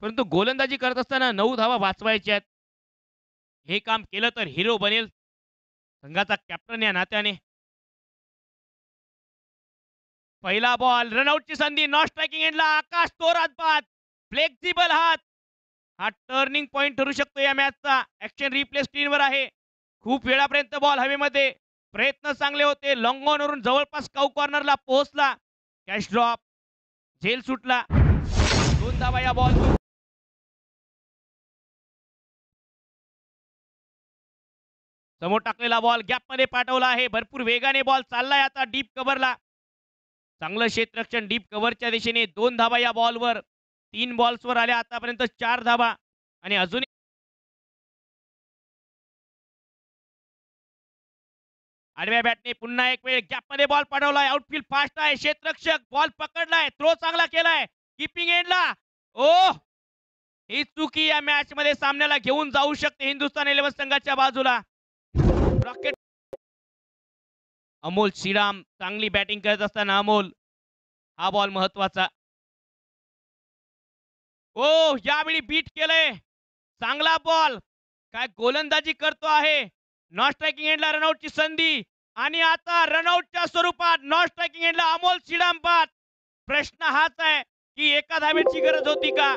परंतु गोलंदाजी करत असताना 9 धावा वाचवायच्या आहेत. हे काम केलं तर हिरो बनेल संघाचा कॅप्टन या नात्याने. पहिला बॉल रनआउटची संधी, नॉट स्ट्रायकिंग एंडला आकाश तोरात बाद, फ्लेक्झिबल हात. हा टर्निंग पॉइंट ठरू शकतो या मॅचचा. ऍक्शन रिप्ले स्क्रीनवर आहे. खूप वेळापर्यंत बॉल हवेमध्ये, प्रयत्न चांगले होते. लॉंग ऑन वरून जवळपास काऊ कॉर्नरला पोहोचला. कॅश ड्रॉप, झेल सुटला. 2 धावा या बॉल. समोर टाकलेला बॉल गॅप मध्ये पाठवला आहे. भरपूर वेगाने बॉल चाललाय आता डीप कव्हरला. चांगलं क्षेत्ररक्षण डीप कव्हरच्या दिशेने. 2 धावा या बॉलवर. 3 बॉल्सवर आल्या आतापर्यंत 4 धावा आणि अजून आडव्या बॅटने पुन्हा एक वेळ गॅप मध्ये बॉल पाठवलाय. आउटफील्ड फास्ट आहे. क्षेत्ररक्षक बॉल पकडलाय. थ्रो चांगला केलाय. कीपिंग एंडला ओ, ही चुकी या मॅच मध्ये सामन्याला घेऊन जाऊ शकते हिंदुस्थान 11 संघाच्या बाजूला. रॉकेट अमोल श्रीराम चांगली बॅटिंग करत असताना अमोल, हा बॉल महत्वाचा. ओ, यावेळी बीट केलंय. चांगला बॉल. काय गोलंदाजी करतो आहे. नॉट स्ट्रायकिंग एंडला रनआउटची संधी आणि आता रनआउटच्या स्वरूपात नॉट स्ट्रायकिंग एंडला अमोल श्रीराम बाद. प्रश्न हाच आहे की एका धावेची गरज होती का.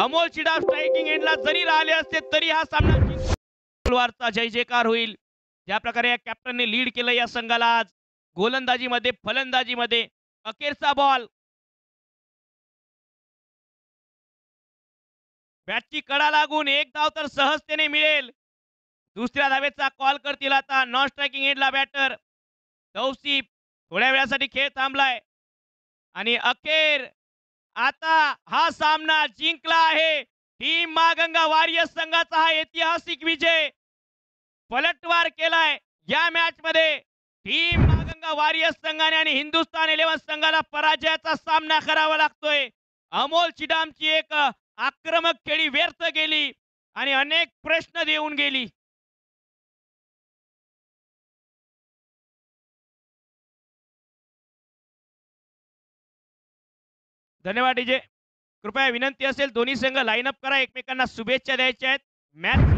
अमोल श्रीराम स्ट्रायकिंग एंडला जरी राहिले असते तरी हा सामना जिंकून जय जयकार होईल. ज्या प्रकारे या कॅप्टनने लीड केलं या संघाला आज गोलंदाजीमध्ये, फलंदाजीमध्ये. अखेरचा बॉल, बॅटची कडा लागून एक धाव तर सहजतेने मिळेल. दुसऱ्या धावेचा कॉल करतील आता नॉन स्ट्रायकिंग एंडला बॅटर तौसिफ. थोड्या वेळासाठी खेळ थांबलाय आणि अखेर आता हा सामना जिंकला आहे. टीम मागंगा वॉरियर्स संघाचा हा ऐतिहासिक विजय. पलटवार केलाय या मॅच मध्ये. टीम मागंगा वॉरियर्स संघाने आणि हिंदुस्थान 11 संघाला पराजयाचा सामना करावा लागतोय. अमोल श्रीरामची एक आक्रमक खेळी व्यर्थ गेली आणि अनेक प्रश्न देऊन गेली. धन्यवाद डीजे. कृपया विनंती असेल दोन्ही संघ लाईन अप करा. एकमेकांना शुभेच्छा द्यायच्या आहेत. मॅच